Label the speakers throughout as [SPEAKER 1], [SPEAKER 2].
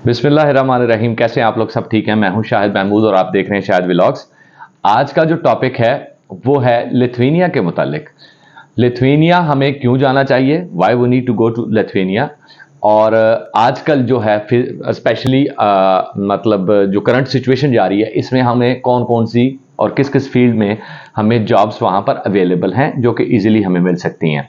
[SPEAKER 1] बिस्मिल्लाहिर्रहमानिर्रहीम। कैसे हैं आप लोग? सब ठीक हैं? मैं हूं शाहिद महमूद और आप देख रहे हैं शाहिद व्लॉग्स। आज का जो टॉपिक है वो है लिथुआनिया के मुतालिक। लिथुआनिया हमें क्यों जाना चाहिए, why we need to go to Lithuania. और आजकल जो है फिर स्पेशली मतलब जो करंट सिचुएशन जा रही है इसमें हमें कौन कौन सी और किस किस फील्ड में हमें जॉब्स वहाँ पर अवेलेबल हैं जो कि ईजिली हमें मिल सकती हैं।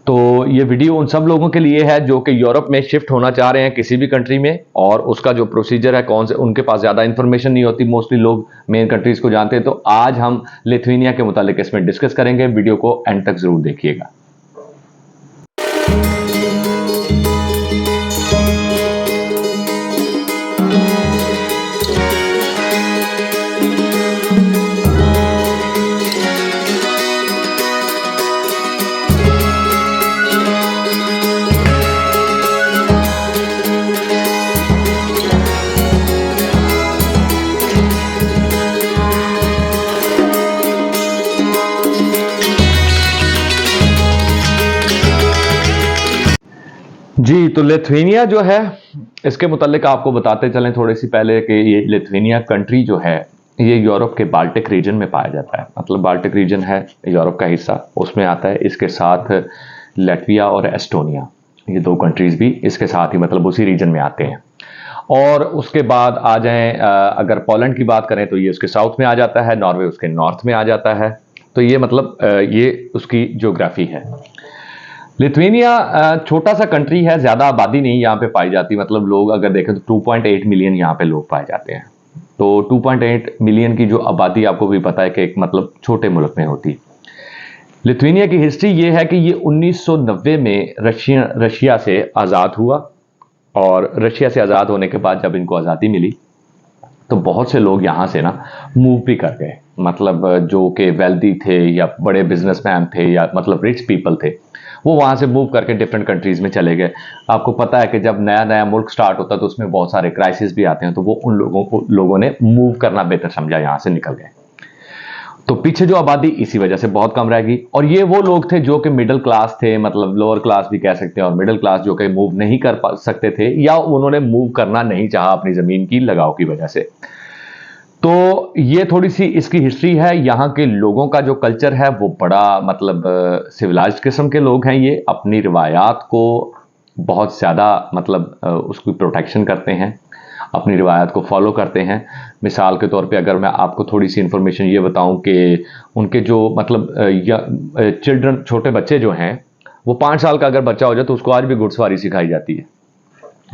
[SPEAKER 1] तो ये वीडियो उन सब लोगों के लिए है जो कि यूरोप में शिफ्ट होना चाह रहे हैं किसी भी कंट्री में, और उसका जो प्रोसीजर है कौन से, उनके पास ज़्यादा इन्फॉर्मेशन नहीं होती, मोस्टली लोग मेन कंट्रीज़ को जानते हैं। तो आज हम लिथुआनिया के मुतालिक इसमें डिस्कस करेंगे। वीडियो को एंड तक ज़रूर देखिएगा। जी, तो लिथुआनिया जो है इसके मुतालिक आपको बताते चलें थोड़ी सी पहले कि ये लिथुआनिया कंट्री जो है ये यूरोप के बाल्टिक रीजन में पाया जाता है। मतलब बाल्टिक रीजन है यूरोप का हिस्सा, उसमें आता है। इसके साथ लैटविया और एस्टोनिया, ये दो कंट्रीज़ भी इसके साथ ही मतलब उसी रीजन में आते हैं। और उसके बाद आ जाएं, अगर पोलैंड की बात करें तो ये उसके साउथ में आ जाता है, नॉर्वे उसके नॉर्थ में आ जाता है। तो ये मतलब ये उसकी ज्योग्राफी है। लिथुआनिया छोटा सा कंट्री है, ज़्यादा आबादी नहीं यहाँ पे पाई जाती। मतलब लोग अगर देखें तो 2.8 मिलियन यहाँ पे लोग पाए जाते हैं। तो 2.8 मिलियन की जो आबादी आपको भी पता है कि एक मतलब छोटे मुल्क में होती। लिथुआनिया की हिस्ट्री ये है कि ये 1990 में रशिया से आज़ाद हुआ, और रशिया से आज़ाद होने के बाद जब इनको आज़ादी मिली तो बहुत से लोग यहाँ से ना मूव भी कर गए। मतलब जो कि वेल्दी थे या बड़े बिजनेसमैन थे या मतलब रिच पीपल थे, वो वहाँ से मूव करके डिफरेंट कंट्रीज़ में चले गए। आपको पता है कि जब नया नया मुल्क स्टार्ट होता है तो उसमें बहुत सारे क्राइसिस भी आते हैं, तो वो उन लोगों ने मूव करना बेहतर समझा, यहाँ से निकल गए। तो पीछे जो आबादी इसी वजह से बहुत कम रहेगी। और ये वो लोग थे जो कि मिडिल क्लास थे, मतलब लोअर क्लास भी कह सकते हैं, और मिडिल क्लास जो कि मूव नहीं कर सकते थे या उन्होंने मूव करना नहीं चाहा अपनी ज़मीन की लगाव की वजह से। तो ये थोड़ी सी इसकी हिस्ट्री है। यहाँ के लोगों का जो कल्चर है वो बड़ा मतलब सिविलाइज्ड किस्म के लोग हैं। ये अपनी रिवायात को बहुत ज़्यादा मतलब उसकी प्रोटेक्शन करते हैं, अपनी रिवायत को फॉलो करते हैं। मिसाल के तौर पे अगर मैं आपको थोड़ी सी इन्फॉर्मेशन ये बताऊं कि उनके जो मतलब चिल्ड्रन, छोटे बच्चे जो हैं, वो 5 साल का अगर बच्चा हो जाए तो उसको आज भी घुड़सवारी सिखाई जाती है,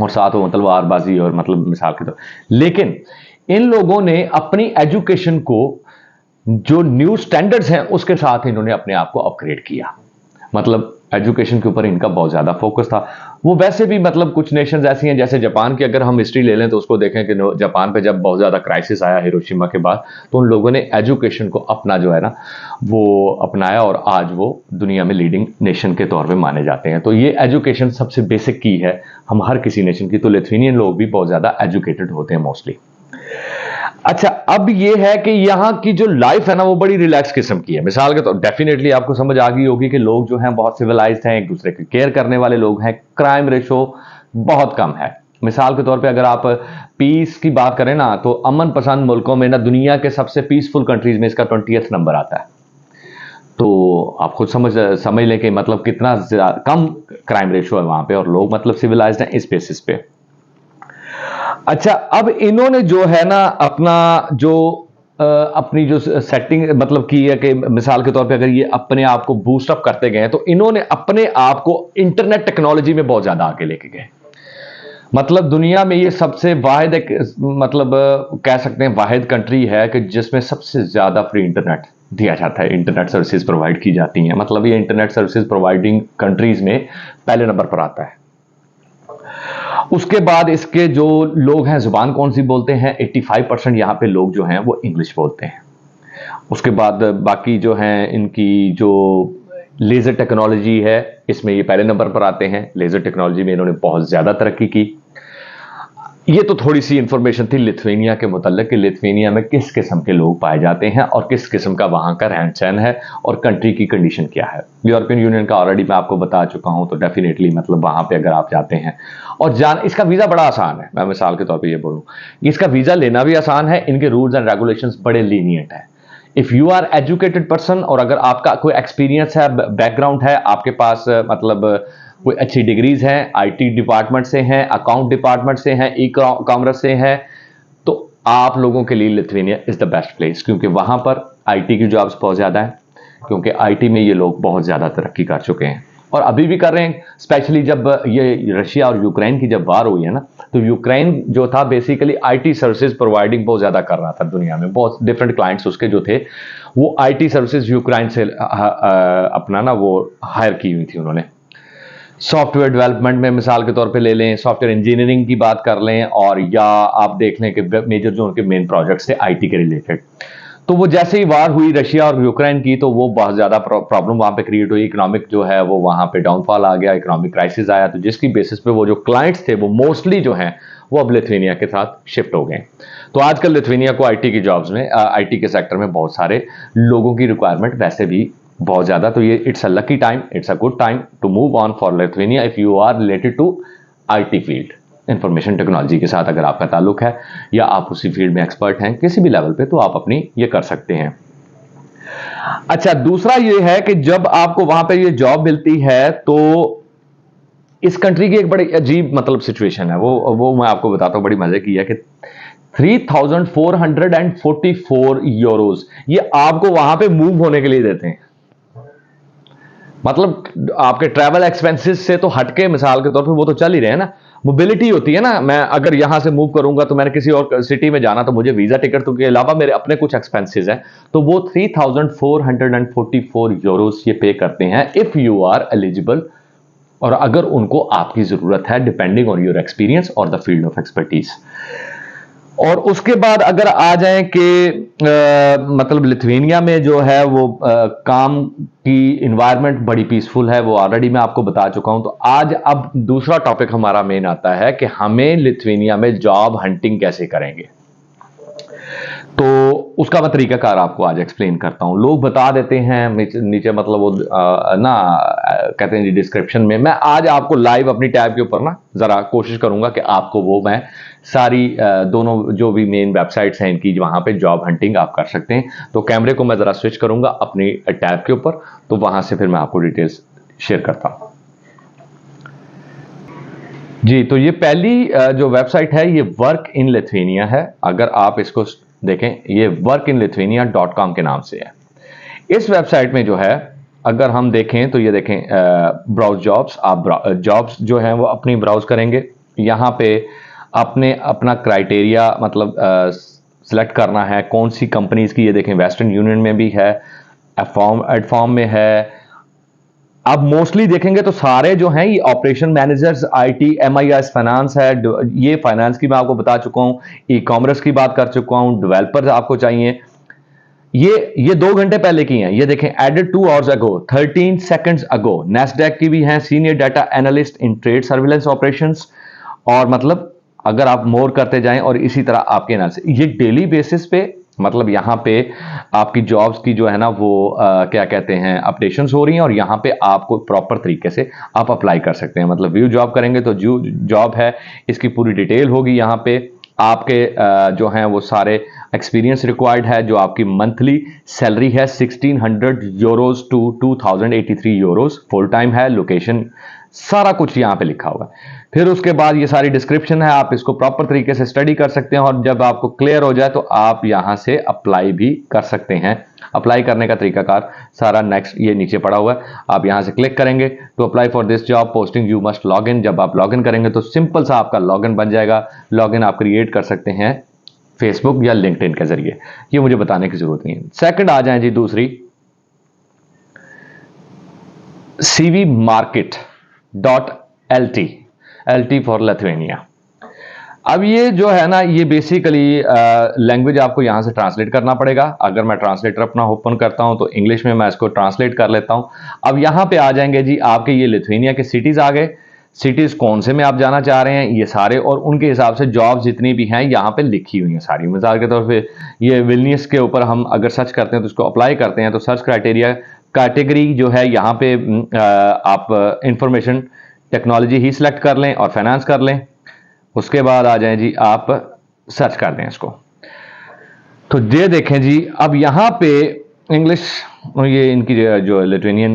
[SPEAKER 1] और साथ वो मतलब वारबाजी और मतलब मिसाल के तौर। लेकिन इन लोगों ने अपनी एजुकेशन को जो न्यू स्टैंडर्ड्स हैं उसके साथ इन्होंने अपने आप को अपग्रेड किया। मतलब एजुकेशन के ऊपर इनका बहुत ज़्यादा फोकस था। वो वैसे भी मतलब कुछ नेशंस ऐसी हैं जैसे जापान की अगर हम हिस्ट्री ले लें तो उसको देखें कि जापान पे जब बहुत ज़्यादा क्राइसिस आया हिरोशिमा के बाद, तो उन लोगों ने एजुकेशन को अपना जो है ना वो अपनाया, और आज वो दुनिया में लीडिंग नेशन के तौर पे माने जाते हैं। तो ये एजुकेशन सबसे बेसिक की है हम हर किसी नेशन की। तो लिथुआनियन लोग भी बहुत ज़्यादा एजुकेटेड होते हैं मोस्टली। अच्छा, अब ये है कि यहाँ की जो लाइफ है ना वो बड़ी रिलैक्स किस्म की है। मिसाल के तो डेफिनेटली आपको समझ आ गई होगी कि लोग जो हैं बहुत सिविलाइज्ड हैं, एक दूसरे की केयर करने वाले लोग हैं, क्राइम रेशो बहुत कम है। मिसाल के तौर पे अगर आप पीस की बात करें ना, तो अमन पसंद मुल्कों में ना दुनिया के सबसे पीसफुल कंट्रीज में इसका 20th नंबर आता है। तो आप खुद समझ लें कि मतलब कितना कम क्राइम रेशो है वहाँ पे, और लोग मतलब सिविलाइज्ड हैं इस बेसिस पे। अच्छा, अब इन्होंने जो है ना अपनी जो सेटिंग मतलब की है कि मिसाल के तौर पे अगर ये अपने आप को बूस्ट अप करते गए तो इन्होंने अपने आप को इंटरनेट टेक्नोलॉजी में बहुत ज़्यादा आगे लेके गए। मतलब दुनिया में ये सबसे वाहिद एक मतलब कह सकते हैं वाहिद कंट्री है कि जिसमें सबसे ज़्यादा फ्री इंटरनेट दिया जाता है, इंटरनेट सर्विसेज प्रोवाइड की जाती हैं। मतलब ये इंटरनेट सर्विसेज प्रोवाइडिंग कंट्रीज़ में पहले नंबर पर आता है। उसके बाद इसके जो लोग हैं ज़ुबान कौन सी बोलते हैं, 85% यहाँ पे लोग जो हैं वो इंग्लिश बोलते हैं। उसके बाद बाकी जो हैं इनकी जो लेज़र टेक्नोलॉजी है इसमें ये पहले नंबर पर आते हैं। लेज़र टेक्नोलॉजी में इन्होंने बहुत ज़्यादा तरक्की की। ये तो थोड़ी सी इंफॉर्मेशन थी लिथुआनिया के मुतल्लिक कि लिथुआनिया में किस किस्म के लोग पाए जाते हैं और किस किस्म का वहाँ का रहन सहन है और कंट्री की कंडीशन क्या है। यूरोपियन यूनियन का ऑलरेडी मैं आपको बता चुका हूँ, तो डेफिनेटली मतलब वहाँ पे अगर आप जाते हैं और इसका वीज़ा बड़ा आसान है। मैं मिसाल के तौर पर ये बोलूँ, इसका वीज़ा लेना भी आसान है, इनके रूल्स एंड रेगुलेशंस बड़े लीनियंट है। If you are educated person और अगर आपका कोई एक्सपीरियंस है, बैकग्राउंड है, आपके पास मतलब कोई अच्छी डिग्रीज हैं, आईटी डिपार्टमेंट से हैं, अकाउंट डिपार्टमेंट से हैं, ई कॉमर्स से हैं, तो आप लोगों के लिए Lithuania is the best place, क्योंकि वहाँ पर आईटी की जॉब्स बहुत ज़्यादा हैं, क्योंकि आईटी में ये लोग बहुत ज़्यादा तरक्की कर चुके हैं और अभी भी कर रहे हैं। स्पेशली जब ये रशिया और यूक्रेन की जब वार हुई है ना, तो यूक्रेन जो था बेसिकली आईटी सर्विसेज प्रोवाइडिंग बहुत ज़्यादा कर रहा था दुनिया में। बहुत डिफरेंट क्लाइंट्स उसके जो थे वो आईटी सर्विसेज यूक्रेन से अपना ना वो हायर की हुई थी उन्होंने। सॉफ्टवेयर डेवलपमेंट में मिसाल के तौर पे ले लें, सॉफ्टवेयर इंजीनियरिंग की बात कर लें, और या आप देख लें कि मेजर जो उनके मेन प्रोजेक्ट्स थे आईटी के रिलेटेड, तो वो जैसे ही वार हुई रशिया और यूक्रेन की, तो वो बहुत ज़्यादा प्रॉब्लम वहाँ पे क्रिएट हुई। इकोनॉमिक जो है वो वहाँ पे डाउनफॉल आ गया, इकोनॉमिक क्राइसिस आया, तो जिसकी बेसिस पे वो जो क्लाइंट्स थे वो मोस्टली जो हैं वो अब लिथुआनिया के साथ शिफ्ट हो गए। तो आजकल लिथुआनिया को आईटी की जॉब्स में, आईटी के सेक्टर में बहुत सारे लोगों की रिक्वायरमेंट वैसे भी बहुत ज़्यादा, तो ये it's a lucky time, it's a good time to move on for Lithuania if you are related to IT field, information technology के साथ अगर आपका ताल्लुक है या आप उसी फील्ड में एक्सपर्ट हैं किसी भी लेवल पे, तो आप अपनी ये कर सकते हैं। अच्छा, दूसरा ये है कि जब आपको वहां पे ये जॉब मिलती है तो इस कंट्री की एक बड़ी अजीब मतलब सिचुएशन है, वो मैं आपको बताता हूँ, बड़ी मजे की है कि 3,444 यूरोज ये आपको वहां पे मूव होने के लिए देते हैं। मतलब आपके ट्रैवल एक्सपेंसेस से तो हटके, मिसाल के तौर पे वो तो चल ही रहे हैं ना, मोबिलिटी होती है ना, मैं अगर यहां से मूव करूंगा तो मैंने किसी और सिटी में जाना, तो मुझे वीजा टिकट के अलावा मेरे अपने कुछ एक्सपेंसेस हैं, तो वो 3,444 यूरोस ये पे करते हैं इफ यू आर एलिजिबल, और अगर उनको आपकी जरूरत है डिपेंडिंग ऑन योर एक्सपीरियंस और द फील्ड ऑफ एक्सपर्टीज। और उसके बाद अगर आ जाएं कि मतलब लिथुआनिया में जो है वो काम की इन्वायरमेंट बड़ी पीसफुल है, वो ऑलरेडी मैं आपको बता चुका हूं। तो आज अब दूसरा टॉपिक हमारा मेन आता है कि हमें लिथुआनिया में जॉब हंटिंग कैसे करेंगे। तो उसका मैं तरीकाकार आपको आज एक्सप्लेन करता हूं। लोग बता देते हैं नीचे मतलब वो कहते हैं जी डिस्क्रिप्शन में, मैं आज आपको लाइव अपनी टैब के ऊपर ना जरा कोशिश करूंगा कि आपको वो मैं सारी दोनों जो भी मेन वेबसाइट्स हैं इनकी, वहां पे जॉब हंटिंग आप कर सकते हैं। तो कैमरे को मैं जरा स्विच करूंगा अपनी टैब के ऊपर, तो वहां से फिर मैं आपको डिटेल्स शेयर करता हूं जी। तो ये पहली जो वेबसाइट है ये वर्क इन लिथुआनिया है। अगर आप इसको देखें, ये workinlithuania.com के नाम से है। इस वेबसाइट में जो है अगर हम देखें तो ये देखें ब्राउज जॉब्स, आप जॉब्स जो हैं वो अपनी ब्राउज करेंगे। यहाँ पे अपने अपना क्राइटेरिया मतलब सिलेक्ट करना है कौन सी कंपनीज की, ये देखें वेस्टर्न यूनियन में भी है, एडफॉर्म में है। आप मोस्टली देखेंगे तो सारे जो हैं ये operation managers, IT, MIS finance है, ये फाइनेंस की मैं आपको बता चुका हूं, ई कॉमर्स की बात कर चुका हूं, डेवलपर्स आपको चाहिए। ये 2 घंटे पहले की हैं, ये देखें एडेड 2 आवर्स अगो, 13 सेकंड्स अगो। नेस्डैक की भी हैं, senior data analyst in trade surveillance operations, और मतलब अगर आप मोर करते जाएं और इसी तरह आपके एनालिसिस, ये डेली बेसिस पे मतलब यहाँ पे आपकी जॉब्स की जो है ना वो क्या कहते हैं अपडेशंस हो रही हैं, और यहाँ पे आपको प्रॉपर तरीके से आप अप्लाई कर सकते हैं। मतलब व्यू जॉब करेंगे तो जो जॉब है इसकी पूरी डिटेल होगी, यहाँ पे आपके जो हैं वो सारे एक्सपीरियंस रिक्वायर्ड है, जो आपकी मंथली सैलरी है 1600 euros to 2083 euros, full time है, लोकेशन सारा कुछ यहाँ पे लिखा हुआ है। फिर उसके बाद ये सारी डिस्क्रिप्शन है, आप इसको प्रॉपर तरीके से स्टडी कर सकते हैं, और जब आपको क्लियर हो जाए तो आप यहाँ से अप्लाई भी कर सकते हैं। अप्लाई करने का तरीकाकार सारा नेक्स्ट ये नीचे पड़ा हुआ है, आप यहाँ से क्लिक करेंगे तो apply for this job posting you must log in. जब आप लॉग इन करेंगे तो सिंपल सा आपका लॉग इन बन जाएगा। लॉग इन आप क्रिएट कर सकते हैं फेसबुक या लिंक्डइन के जरिए, ये मुझे बताने की जरूरत नहीं है। सेकंड आ जाए जी दूसरी, cvmarket.lt, LT फॉर लिथुआनिया। अब ये जो है ना ये बेसिकली लैंग्वेज आपको यहां से ट्रांसलेट करना पड़ेगा। अगर मैं ट्रांसलेटर अपना ओपन करता हूं तो इंग्लिश में मैं इसको ट्रांसलेट कर लेता हूं। अब यहां पे आ जाएंगे जी आपके ये लिथुआनिया के सिटीज आ गए। सिटीज़ कौन से में आप जाना चाह रहे हैं, ये सारे, और उनके हिसाब से जॉब्स जितनी भी हैं यहाँ पे लिखी हुई हैं सारी। मिसाल के तौर पे ये विलनियस के ऊपर हम अगर सर्च करते हैं तो उसको अप्लाई करते हैं तो सर्च क्राइटेरिया कैटेगरी जो है यहाँ पे आप इंफॉर्मेशन टेक्नोलॉजी ही सिलेक्ट कर लें और फाइनेंस कर लें। उसके बाद आ जाएं जी, आप सर्च कर दें इसको। तो ये देखें जी, अब यहाँ पे इंग्लिश, ये इनकी जो लिथुआनियन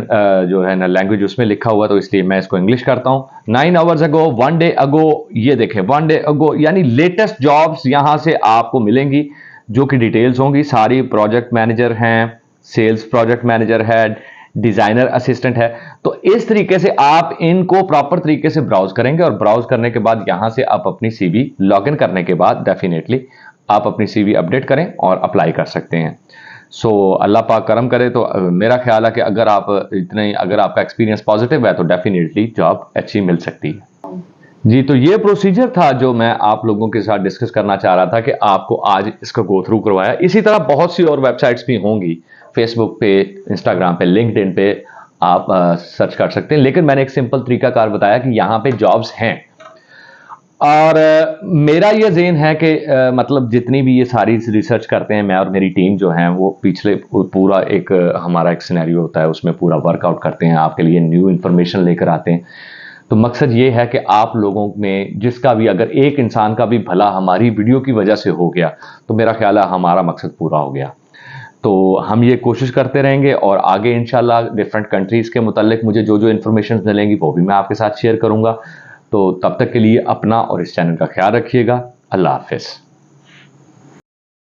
[SPEAKER 1] जो है ना लैंग्वेज उसमें लिखा हुआ, तो इसलिए मैं इसको इंग्लिश करता हूँ। 9 आवर्स अगो, 1 डे अगो, ये देखें 1 डे अगो, यानी लेटेस्ट जॉब्स यहाँ से आपको मिलेंगी जो कि डिटेल्स होंगी सारी। प्रोजेक्ट मैनेजर हैं, सेल्स प्रोजेक्ट मैनेजर है, डिज़ाइनर असिस्टेंट है। तो इस तरीके से आप इनको प्रॉपर तरीके से ब्राउज करेंगे, और ब्राउज करने के बाद यहाँ से आप अपनी CV लॉगिन करने के बाद डेफिनेटली आप अपनी CV अपडेट करें और अप्लाई कर सकते हैं। सो अल्लाह पाक करम करे तो मेरा ख्याल है कि अगर आपका एक्सपीरियंस पॉजिटिव है तो डेफिनेटली जॉब अच्छी मिल सकती है जी। तो ये प्रोसीजर था जो मैं आप लोगों के साथ डिस्कस करना चाह रहा था कि आपको आज इसका गो थ्रू करवाया। इसी तरह बहुत सी और वेबसाइट्स भी होंगी, फेसबुक पे, इंस्टाग्राम पे, लिंक्डइन पे आप सर्च कर सकते हैं, लेकिन मैंने एक सिंपल तरीकाकार बताया कि यहाँ पे जॉब्स हैं। और मेरा ये ज़हन है कि मतलब जितनी भी ये सारी रिसर्च करते हैं, मैं और मेरी टीम जो है वो पिछले पूरा एक हमारा एक सिनेरियो होता है, उसमें पूरा वर्कआउट करते हैं, आपके लिए न्यू इन्फॉर्मेशन लेकर आते हैं। तो मकसद ये है कि आप लोगों में जिसका भी, अगर एक इंसान का भी भला हमारी वीडियो की वजह से हो गया तो मेरा ख्याल है हमारा मकसद पूरा हो गया। तो हम ये कोशिश करते रहेंगे, और आगे इंशाल्लाह डिफरेंट कंट्रीज़ के मुतालिक मुझे जो जो इन्फॉर्मेशन मिलेंगी वो भी मैं आपके साथ शेयर करूँगा। तो तब तक के लिए अपना और इस चैनल का ख्याल रखिएगा। अल्लाह हाफिज़।